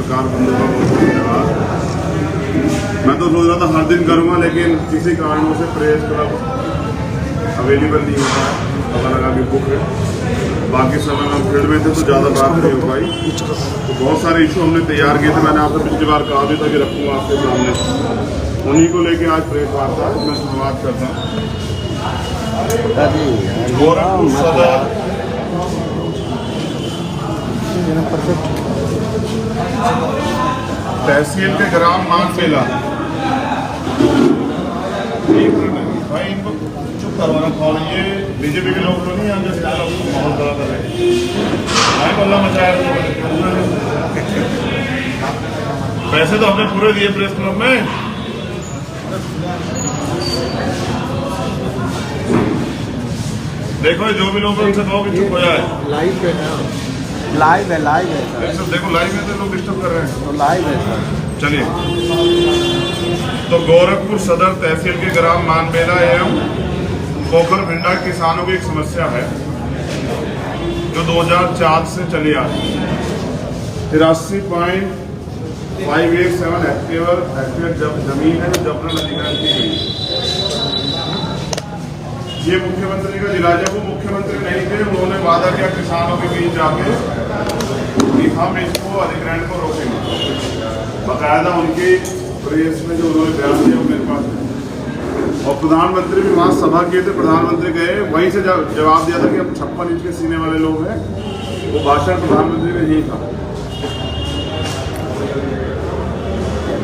पत्रकार बंधु का बहुत धन्यवाद। मैं तो सोच रहा था हर दिन करूँगा, लेकिन किसी कारणों से प्रेस क्लब अवेलेबल नहीं होता है, पता लगा कि बुक है। बाकी समय में फील्ड में थे तो ज़्यादा बात नहीं हो पाई। तो बहुत सारे इशू हमने तैयार किए थे, मैंने आपसे पिछली बार कहा भी था कि रखूँगा आपके सामने, उन्हीं को लेके आज प्रेस वार्ता मैं शुरुआत करता हूँ। गोरखपुर सदर तहसील के ग्राम मानबेला, भाई इनको चुप करवाना कौन, ये बीजेपी के लोग तो नहीं आगे माहौल खड़ा कर रहे हैं, अल्लाह मचाया। पैसे तो हमने पूरे दिए प्रेस क्लब में। देखो जो भी लोग उनसे कहो कि चुप हो जाए। लाइव है, देखो लाइव में तो लोग डिस्टर्ब कर रहे हैं, तो लाइव है सर। चलिए, तो गोरखपुर सदर तहसील के ग्राम मानबेला एवं पोखर भिंडा किसानों की एक समस्या है जो 2004 से चली आ रही है। 83.587 हेक्टेयर जमीन है जो जबरन अधिग्रहण की गई। ये मुख्यमंत्री का जिला, जब वो मुख्यमंत्री नहीं थे उन्होंने वादा किया किसानों के बीच जाके कि हम इसको अधिग्रहण को रोकेंगे। बाकायदा उनकी प्रेस में जो उन्होंने बयान दिया वो मेरे पास है, और प्रधानमंत्री भी वहाँ सभा किए थे। प्रधानमंत्री गए, वहीं से जवाब दिया था कि हम 56 इंच के सीने वाले लोग हैं। वो भाषण प्रधानमंत्री में यही था।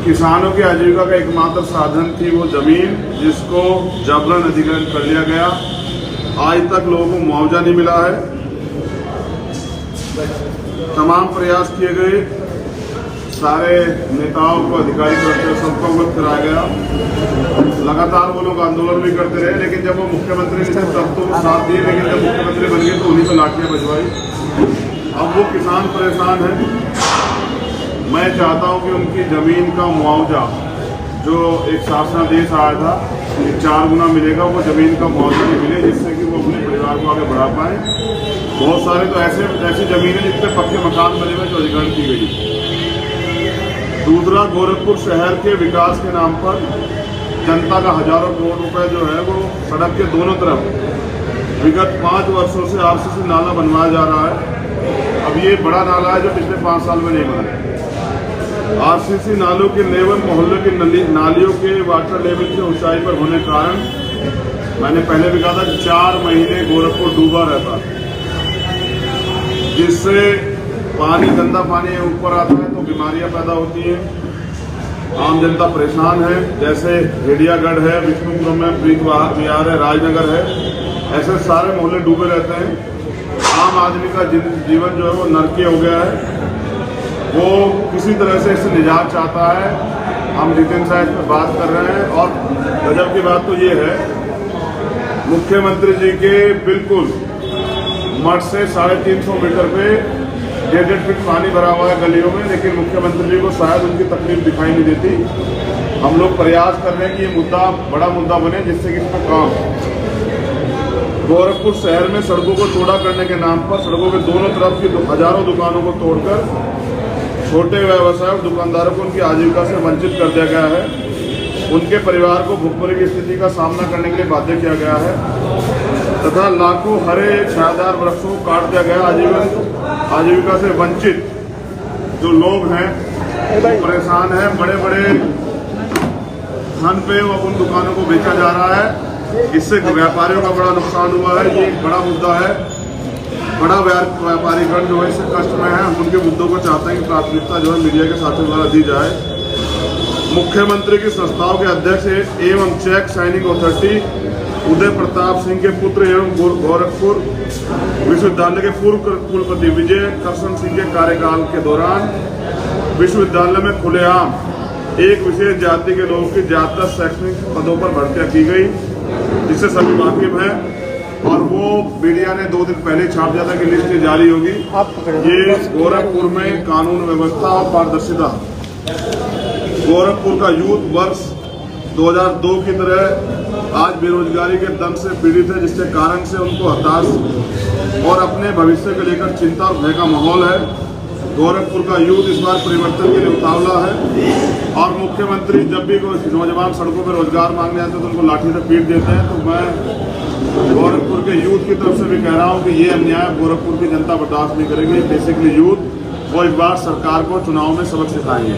किसानों की आजीविका का एकमात्र साधन थी वो जमीन, जिसको जबरन अधिग्रहण कर लिया गया। आज तक लोगों को मुआवजा नहीं मिला है। तमाम प्रयास किए गए, सारे नेताओं को, अधिकारी को सबको अवगत कराया गया। लगातार वो लोग आंदोलन भी करते रहे, लेकिन जब वो मुख्यमंत्री ने तब तो साथ दिए, लेकिन जब मुख्यमंत्री बन गए तो उन्हीं को लाठियां बजवाई। अब वो किसान परेशान है। मैं चाहता हूं कि उनकी जमीन का मुआवजा जो एक शासनादेश आया था कि 4 गुना मिलेगा, वो जमीन का मुआवजा नहीं मिले, जिससे कि वो अपने परिवार को आगे बढ़ा पाए। बहुत सारे तो ऐसी जमीनें जिसपे पक्के मकान बने हुए जो अधिग्रहण की गई। दूसरा, गोरखपुर शहर के विकास के नाम पर जनता का हजारों करोड़ रुपए जो है वो सड़क के दोनों तरफ विगत 5 वर्षों से आरसीसी नाला बनवाया जा रहा है। अब ये बड़ा नाला है जो पिछले 5 साल में नहीं बना। आरसीसी नालों के लेवल मोहल्ले की नालियों के वाटर लेवल की ऊंचाई पर होने के कारण, मैंने पहले भी कहा था 4 महीने गोरखपुर डूबा रहता है, जिससे पानी, गंदा पानी ऊपर आता है तो बीमारियां पैदा होती हैं। आम जनता परेशान है। जैसे हेडियागढ़ है, विष्णुपुरम में प्रीत विहार है, राजनगर है, ऐसे सारे मोहल्ले डूबे रहते हैं। आम आदमी का जीवन जो है वो नरकीय हो गया है। वो किसी तरह से इससे निजात चाहता है। हम जितेंद्र साहब पर बात कर रहे हैं, और गजब की बात तो ये है, मुख्यमंत्री जी के बिल्कुल मठ से 350 मीटर पे 1.5 फीट पानी भरा हुआ है गलियों में, लेकिन मुख्यमंत्री जी को शायद उनकी तकलीफ दिखाई नहीं देती। हम लोग प्रयास कर रहे हैं कि ये मुद्दा बड़ा मुद्दा बने, जिससे कि इसका काम। गोरखपुर शहर में सड़कों को चौड़ा करने के नाम पर सड़कों के दोनों तरफ की हजारों दुकानों को तोड़कर छोटे व्यवसाय और दुकानदारों को उनकी आजीविका से वंचित कर दिया गया है। उनके परिवार को भुखमरी की स्थिति का सामना करने के लिए बाध्य किया गया है, तथा लाखों हरे छायादार वृक्षों को काट दिया गया। आजीविका से वंचित जो लोग हैं परेशान हैं। बड़े बड़े धन पे उन दुकानों को बेचा जा रहा है, इससे व्यापारियों का बड़ा नुकसान हुआ है। ये एक बड़ा मुद्दा है। बड़ा व्यापारीगण जो है इससे कष्ट में है। हम उनके मुद्दों को चाहते हैं कि प्राथमिकता जो है मीडिया के साथियों द्वारा दी जाए। मुख्यमंत्री की संस्थाओं के अध्यक्ष एवं check signing authority Uday Pratap Singh के पुत्र एवं गोरखपुर विश्वविद्यालय के पूर्व कुलपति विजय कृष्ण सिंह के कार्यकाल के दौरान विश्वविद्यालय में खुलेआम एक विशेष जाति के लोगों की ज्यादातर शैक्षणिक पदों पर भर्तियां की गई, जिससे सभी वाकिफ हैं। और वो मीडिया ने 2 दिन पहले छाप दिया था कि लिस्ट जारी होगी। ये गोरखपुर में कानून व्यवस्था और पारदर्शिता। गोरखपुर का यूथ वर्ष 2002 की तरह आज बेरोजगारी के दम से पीड़ित है, जिसके कारण से उनको हताश और अपने भविष्य को लेकर चिंता और भय का माहौल है। गोरखपुर का यूथ इस बार परिवर्तन के लिए उतावला है और मुख्यमंत्री जब भी कोई नौजवान सड़कों पर रोजगार मांगने आते हैं तो उनको लाठी से पीट देते हैं। तो मैं गोरखपुर के यूथ की तरफ से भी कह रहा हूँ कि ये अन्याय गोरखपुर की जनता बर्दाश्त नहीं करेगी। बेसिकली यूथ वो इस बार सरकार को चुनाव में सबक सिखाएंगे।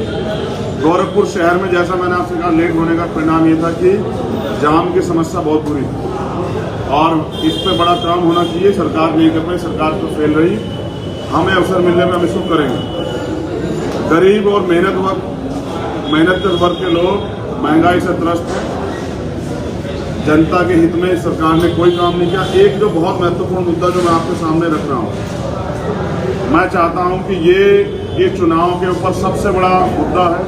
गोरखपुर शहर में जैसा मैंने आपसे कहा लेट होने का परिणाम ये था कि जाम की समस्या बहुत बुरी थी और इस पर बड़ा काम होना चाहिए। सरकार नहीं कर पाई, सरकार तो फेल रही। हमें अवसर मिलने में हम इसको करेंगे। गरीब और मेहनत वर्ग के लोग महंगाई से त्रस्त हैं। जनता के हित में सरकार ने कोई काम नहीं किया। एक जो बहुत महत्वपूर्ण मुद्दा जो मैं आपके सामने रख रहा हूँ, मैं चाहता हूं कि ये चुनाव के ऊपर सबसे बड़ा मुद्दा है।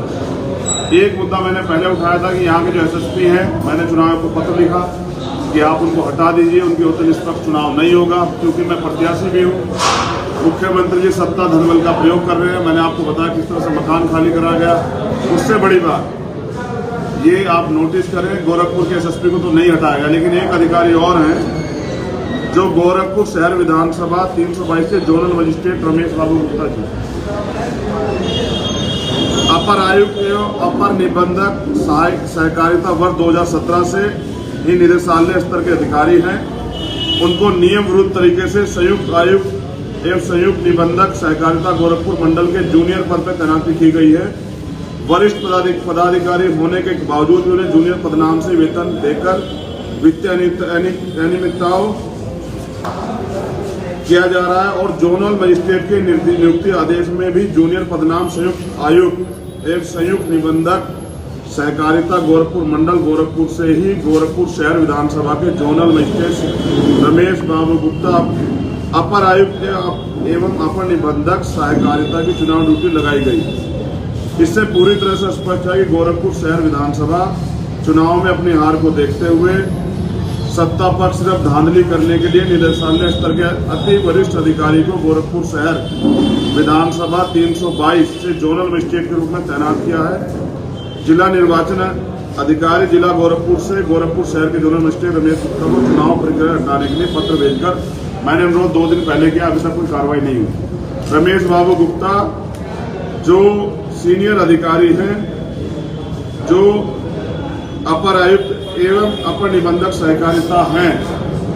एक मुद्दा मैंने पहले उठाया था कि यहाँ के जो एसएसपी हैं, मैंने चुनाव को पत्र लिखा कि आप उनको हटा दीजिए, उनके होते निष्पक्ष चुनाव नहीं होगा। क्योंकि मैं प्रत्याशी भी हूँ। मुख्यमंत्री जी सत्ता धनबल का प्रयोग कर रहे हैं। मैंने आपको बताया किस तरह से मकान खाली करा गया। उससे बड़ी बात ये आप नोटिस करें, गोरखपुर के एसएसपी को तो नहीं हटाएगा, लेकिन एक अधिकारी और हैं जो गोरखपुर शहर विधानसभा 322 के जोनल मजिस्ट्रेट रमेश बाबू गुप्ता जी, अपर आयुक्त एवं अपर निबंधक सहायक सहकारिता वर्ष 2017 से ही निदेशालय स्तर के अधिकारी हैं। उनको नियम विरुद्ध तरीके से संयुक्त आयुक्त एवं संयुक्त निबंधक सहकारिता गोरखपुर मंडल के जूनियर पद पर तैनाती की गई है। वरिष्ठ पदाधिकारी होने के बावजूद भी उन्हें जूनियर पदनाम से वेतन देकर वित्तीय अनियमितताओं किया जा रहा है और जोनल मजिस्ट्रेट के नियुक्ति आदेश में भी जूनियर पदनाम संयुक्त आयुक्त एवं संयुक्त निबंधक सहकारिता गोरखपुर मंडल गोरखपुर से ही गोरखपुर शहर विधानसभा के जोनल मजिस्ट्रेट रमेश बाबू गुप्ता अपर आयुक्त एवं अपर निबंधक सहकारिता की चुनाव ड्यूटी लगाई गई। इससे पूरी तरह से स्पष्ट है कि गोरखपुर शहर विधानसभा चुनाव में अपनी हार को देखते हुए सत्ता पक्ष सिर्फ धांधली करने के लिए निदेशालय स्तर के अति वरिष्ठ अधिकारी को गोरखपुर शहर विधानसभा 322 से जोनल मजिस्ट्रेट के रूप में तैनात किया है। जिला निर्वाचन अधिकारी जिला गोरखपुर से गोरखपुर शहर के जोनल मजिस्ट्रेट रमेश गुप्ता को चुनाव प्रक्रिया हटाने के लिए पत्र भेजकर मैंने अनुरोध 2 दिन पहले किया, अभी तक कोई कार्रवाई नहीं हुई। रमेश बाबू गुप्ता जो सीनियर अधिकारी हैं, जो अपर आयुक्त एवं अपर निबंधक सहकारिता हैं,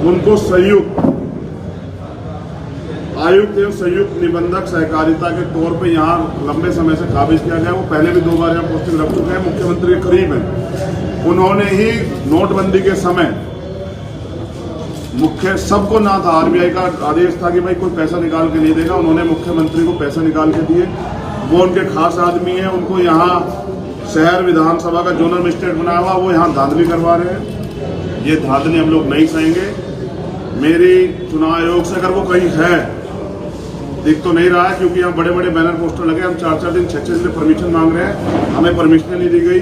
उनको संयुक्त आयुक्त एवं संयुक्त निबंधक सहकारिता के तौर पे यहाँ लंबे समय से काबिज किया गया। वो पहले भी 2 बार यहाँ पोस्टिंग रख चुके हैं, मुख्यमंत्री के करीब हैं। उन्होंने ही नोटबंदी के समय सबको ना था, आरबीआई का आदेश था कि भाई कोई पैसा निकाल के नहीं देगा, उन्होंने मुख्यमंत्री को पैसा निकाल के दिए। वो उनके खास आदमी हैं, उनको यहाँ शहर विधानसभा का जोनल मजिस्ट्रेट बनाया हुआ, वो यहाँ धांधली करवा रहे हैं। ये धांधली हम लोग नहीं सहेंगे। मेरी चुनाव आयोग से अगर वो कहीं है, दिख तो नहीं रहा है क्योंकि यहाँ बड़े बड़े बैनर पोस्टर लगे, हम 4-4 दिन 6-6 दिन परमिशन मांग रहे हैं, हमें परमिशन नहीं दी गई।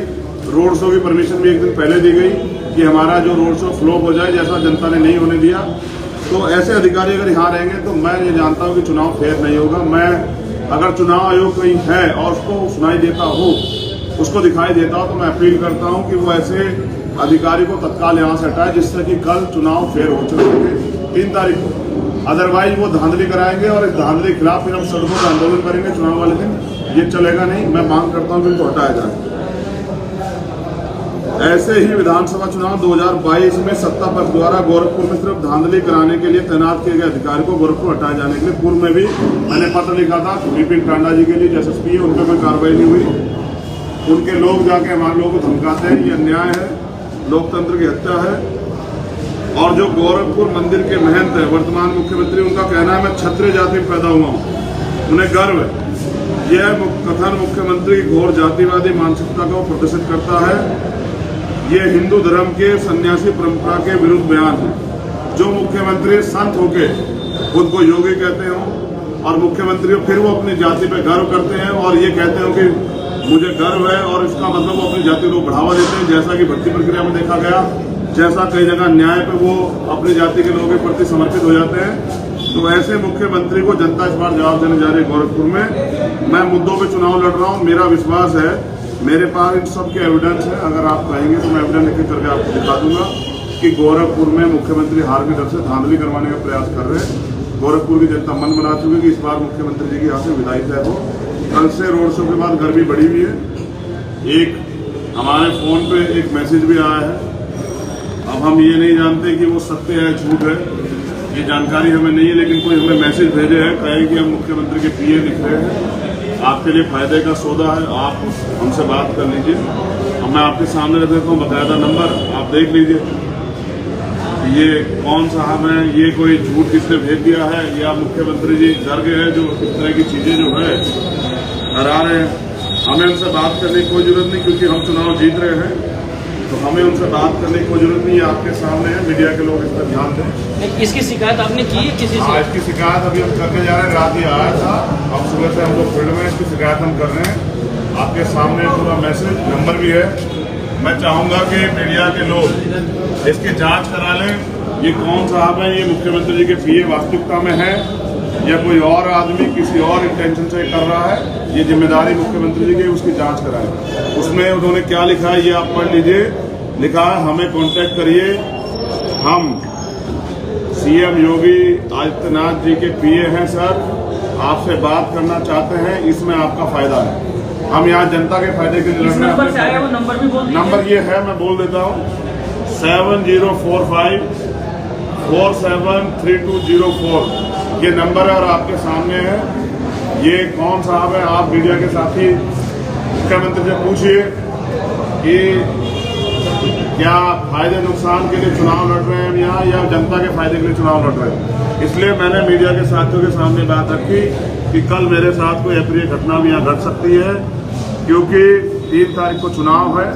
रोड शो की परमिशन भी 1 दिन पहले दी गई कि हमारा जो रोड शो फ्लॉप हो जाए, जैसा जनता ने नहीं होने दिया। तो ऐसे अधिकारी अगर यहाँ रहेंगे तो मैं ये जानता हूँ कि चुनाव फेयर नहीं होगा। मैं अगर चुनाव आयोग कहीं है और उसको सुनाई देता हो, उसको दिखाई देता हो, तो मैं अपील करता हूं कि वो ऐसे अधिकारी को तत्काल यहां से हटाए, जिससे कि कल चुनाव फेयर हो सके 3 तारीख को। अदरवाइज वो धांधली कराएंगे और इस धांधली के खिलाफ फिर हम सड़कों पर आंदोलन करेंगे चुनाव वाले दिन। ये चलेगा नहीं। मैं मांग करता हूं कि इनको हटाया जाए। ऐसे ही विधानसभा चुनाव 2022 में सत्ता पक्ष द्वारा गोरखपुर में सिर्फ धांधली कराने के लिए तैनात किए गए अधिकारी को गोरखपुर हटाए जाने के लिए पूर्व में भी मैंने पत्र लिखा था। विपिन टांडा जी के लिए एसएसपी है, उन पर कोई कार्रवाई नहीं हुई। उनके लोग जाके हमारे लोगों को धमकाते हैं। ये अन्याय है, लोकतंत्र की हत्या है। और जो गोरखपुर मंदिर के महंत है, वर्तमान मुख्यमंत्री, उनका कहना है मैं क्षत्रिय जाति में पैदा हुआ हूँ, उन्हें गर्व है। यह कथन मुख्यमंत्री की घोर जातिवादी मानसिकता को प्रदर्शित करता है। ये हिंदू धर्म के सन्यासी परंपरा के विरुद्ध बयान है। जो मुख्यमंत्री संत होके खुद को योगी कहते हो और मुख्यमंत्री फिर वो अपनी जाति पे गर्व करते हैं और ये कहते हो कि मुझे गर्व है, और इसका मतलब वो अपनी जाति को बढ़ावा देते हैं, जैसा कि भर्ती प्रक्रिया में देखा गया, जैसा कई जगह न्याय पे वो अपनी जाति के लोगों के प्रति समर्पित हो जाते हैं। तो ऐसे मुख्यमंत्री को जनता इस बार जवाब देने जा रही है। गोरखपुर में मैं मुद्दों पे चुनाव लड़ रहा हूँ। मेरा विश्वास है, मेरे पास इन सब के एविडेंस है। अगर आप कहेंगे तो मैं एविडेंस लिख करके आपको दिखा दूंगा कि गोरखपुर में मुख्यमंत्री हार के डर से धांधली करवाने का प्रयास कर रहे हैं। गोरखपुर की जनता मन बना चुकी है कि इस बार मुख्यमंत्री जी की यहाँ से विदाई तय हो। कल से रोड शो के बाद गर्मी बढ़ी हुई है। एक हमारे फ़ोन पे एक मैसेज भी आया है। अब हम ये नहीं जानते कि वो सत्य है झूठ है, ये जानकारी हमें नहीं है, लेकिन कोई हमें मैसेज भेजे हैं, कहे कि हम मुख्यमंत्री के पीए लिख रहे हैं, आपके लिए फायदे का सौदा है, आप हमसे बात कर लीजिए। अब मैं आपके सामने रख देता हूँ बकायदा नंबर, आप देख लीजिए ये कौन साहब हैं, ये कोई झूठ किसने भेज दिया है या मुख्यमंत्री जी डर गए हैं जो इस तरह की चीजें जो है हरा रहे हैं। हमें उनसे बात करने की कोई जरूरत नहीं, क्योंकि हम चुनाव जीत रहे हैं, तो हमें उनसे बात करने की कोई जरूरत नहीं है। आपके सामने है, मीडिया के लोग इस पर ध्यान दें। इसकी शिकायत आपने की है किसी से? इसकी शिकायत अभी हम करने जा रहे हैं, रात ही आया था, अब सुबह से हम लोग फील्ड में इसकी शिकायत हम कर रहे हैं। आपके सामने पूरा मैसेज नंबर भी है। मैं चाहूंगा कि मीडिया के लोग इसकी जांच करा लें, ये कौन साहब है, ये मुख्यमंत्री जी के पीए वास्तविकता में है या कोई और आदमी किसी और इंटेंशन से कर रहा है। ये जिम्मेदारी मुख्यमंत्री जी की, उसकी जांच कराएं। उसमें उन्होंने क्या लिखा है ये आप पढ़ लीजिए। लिखा है हमें कांटेक्ट करिए, हम सीएम योगी आदित्यनाथ जी के पीए हैं सर, आपसे बात करना चाहते हैं, इसमें आपका फायदा है। हम यहाँ जनता के फायदे के लिए लड़ रहे नंबर से आया वो नंबर भी बोल दीजिए। नंबर ये है, मैं बोल देता हूँ 7045 473204 ये नंबर है और आपके सामने है। ये कौन साहब है, आप मीडिया के साथी मुख्यमंत्री से पूछिए कि क्या फायदे नुकसान के लिए चुनाव लड़ रहे हैं यहाँ या जनता के फायदे के लिए चुनाव लड़ रहे हैं। इसलिए मैंने मीडिया के साथियों के सामने बात रखी कि कल मेरे साथ कोई अप्रिय घटना भी यहाँ घट सकती है, क्योंकि 3 तारीख को चुनाव है।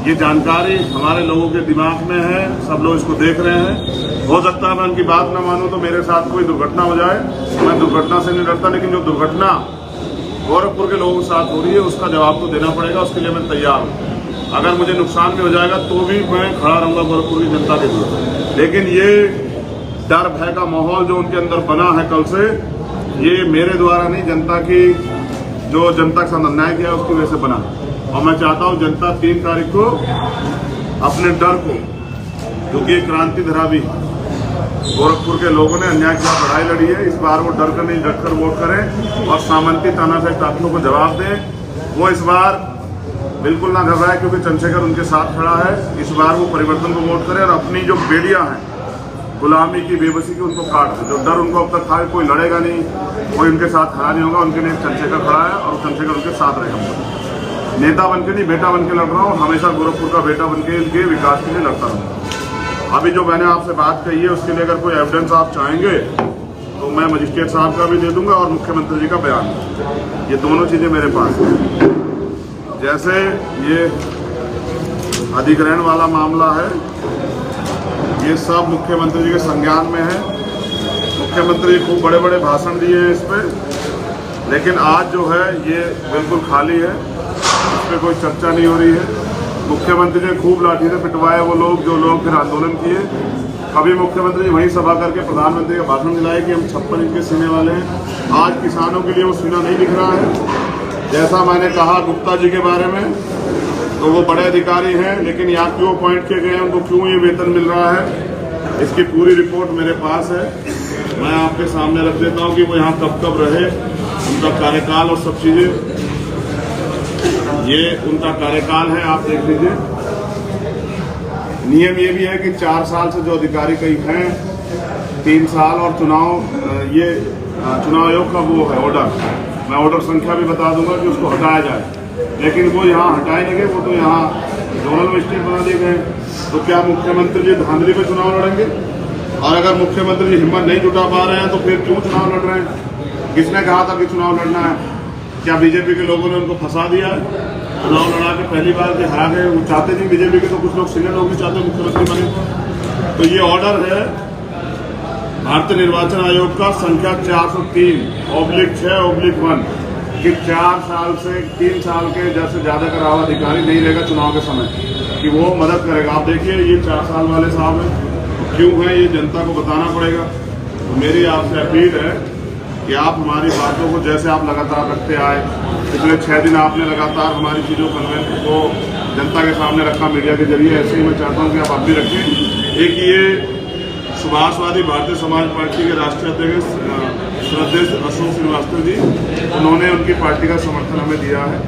ये जानकारी हमारे लोगों के दिमाग में है, सब लोग इसको देख रहे हैं। हो सकता है मैं उनकी बात न मानूं तो मेरे साथ कोई दुर्घटना हो जाए। मैं दुर्घटना से नहीं डरता, लेकिन जो दुर्घटना गोरखपुर के लोगों के साथ हो रही है उसका जवाब तो देना पड़ेगा, उसके लिए मैं तैयार हूँ। अगर मुझे नुकसान भी हो जाएगा तो भी मैं खड़ा रहूंगा गोरखपुर की जनता के लिए। लेकिन ये डर भय का माहौल जो उनके अंदर बना है कल से, ये मेरे द्वारा नहीं, जनता की जो जनता के साथ अन्याय किया उसकी वजह से बना। और मैं चाहता हूँ जनता 3 तारीख को अपने डर को, क्योंकि क्रांति धरावी गोरखपुर के लोगों ने अन्याय के खिलाफ लड़ाई लड़ी है, इस बार वो डर कर नहीं डटकर वोट करें और सामंती तानाशाही ताकतों को जवाब दें। वो इस बार बिल्कुल ना घबराए, क्योंकि चंद्रशेखर उनके साथ खड़ा है। इस बार वो परिवर्तन को वोट करें और अपनी जो बेड़ियां हैं गुलामी की, बेबसी की, उनको काट दें। जो डर उनको अब तक था कोई लड़ेगा नहीं, कोई उनके साथ खड़ा नहीं होगा, उनके लिए चंद्रशेखर खड़ा है और चंद्रशेखर उनके साथ रहेगा। नेता बनके नहीं, बेटा बनके लड़ रहा हूँ, हमेशा गोरखपुर का बेटा बनके इनके विकास के लिए लड़ता रहूँगा। अभी जो मैंने आपसे बात कही है उसके लिए अगर कोई एविडेंस आप चाहेंगे तो मैं मजिस्ट्रेट साहब का भी दे दूंगा और मुख्यमंत्री जी का बयान, ये दोनों चीजें मेरे पास हैं। जैसे ये अधिग्रहण वाला मामला है, ये सब मुख्यमंत्री जी के संज्ञान में है। मुख्यमंत्री खूब बड़े बड़े भाषण दिए हैं इस पे, लेकिन आज जो है ये बिल्कुल खाली है, इस पर कोई चर्चा नहीं हो रही है। मुख्यमंत्री ने खूब लाठी से पिटवाए वो लोग जो लोग फिर आंदोलन किए। कभी मुख्यमंत्री जी वहीं सभा करके प्रधानमंत्री का भाषण दिलाए कि हम 56 इंच के सीने वाले हैं। आज किसानों के लिए वो सीना नहीं दिख रहा है। जैसा मैंने कहा गुप्ता जी के बारे में, तो वो बड़े अधिकारी हैं, लेकिन यहाँ क्यों अपॉइंट किए गए हैं, उनको क्यों ये वेतन मिल रहा है, इसकी पूरी रिपोर्ट मेरे पास है। मैं आपके सामने रख देता हूँ कि वो यहाँ कब कब रहे, उनका कार्यकाल और सब चीजें, ये उनका कार्यकाल है, आप देख लीजिए। नियम ये भी है कि 4 साल से जो अधिकारी कई हैं 3 साल, और ये चुनाव आयोग का वो है ऑर्डर, मैं ऑर्डर संख्या भी बता दूंगा कि उसको हटाया जाए, लेकिन वो यहाँ हटाए नहीं गए, वो तो यहाँ जोनल मजिस्ट्रेट बना दिए गए। तो क्या मुख्यमंत्री जी धांधली पे चुनाव लड़ेंगे? और अगर मुख्यमंत्री जी हिम्मत नहीं जुटा पा रहे हैं तो फिर क्यों चुनाव लड़ रहे हैं? किसने कहा था कि चुनाव लड़ना है? क्या बीजेपी के लोगों ने उनको फंसा दिया है? चुनाव लड़ा के पहली बार के हरा गए, वो चाहते नहीं बीजेपी के, तो कुछ लोग सीनियर लोग भी चाहते मुख्यमंत्री बने। तो ये ऑर्डर है भारतीय निर्वाचन आयोग का संख्या 403/6/1 कि 4 साल से 3 साल के जैसे ज्यादा का रहा अधिकारी नहीं रहेगा चुनाव के समय, कि वो मदद करेगा। आप देखिए ये 4 साल वाले साहब हैं, क्यों है ये जनता को बताना पड़ेगा। तो मेरी आपसे अपील है कि आप हमारी बातों को जैसे आप लगातार रखते आए, पिछले 6 दिन आपने लगातार हमारी चीज़ों को जनता के सामने रखा मीडिया के जरिए, ऐसे ही मैं चाहता हूँ कि आप भी रखें। एक ये सुभाषवादी भारतीय समाज पार्टी के राष्ट्रीय अध्यक्ष श्रद्धेय अशोक श्रीवास्तव जी, उन्होंने उनकी पार्टी का समर्थन हमें दिया है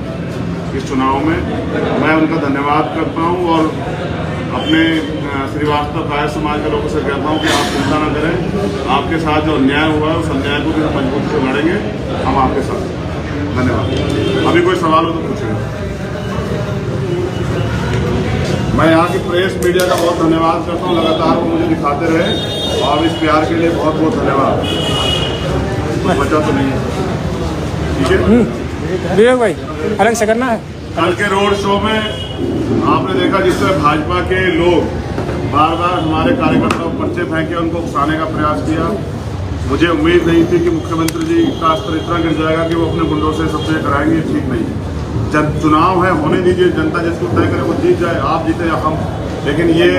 इस चुनाव में। मैं उनका धन्यवाद करता हूं और अपने श्रीवास्तव कायर समाज के लोगों से कहता हूं कि आप चिंता न करें, आपके साथ जो अन्याय हुआ है उस अन्याय को भी हम मजबूती से लड़ेंगे, हम आपके साथ। धन्यवाद। अभी कोई सवाल हो तो पूछेंगे। मैं यहाँ की प्रेस मीडिया का बहुत धन्यवाद करता हूँ, लगातार वो मुझे दिखाते रहे और इस प्यार के लिए बहुत बहुत धन्यवाद। कुछ बचा तो नहीं है, ठीक है विवेक भाई, अलग से करना है। कल के रोड शो में आपने देखा जिस तरह भाजपा के लोग बार बार हमारे कार्यकर्ताओं को पर्चे फेंके, उनको उकसाने का प्रयास किया। मुझे उम्मीद नहीं थी कि मुख्यमंत्री जी का स्तर इतना गिर जाएगा कि वो अपने गुंडों से सबसे कराएंगे, ठीक नहीं है। जब चुनाव है होने दीजिए, जनता जिसको तय करे वो जीत जाए, आप जीते या हम, लेकिन ये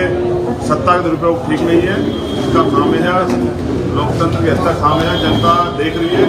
सत्ता के दुरुपयोग ठीक नहीं है। इसका खामियाजा लोकतंत्र की हत्या खामियाजा जनता देख रही है।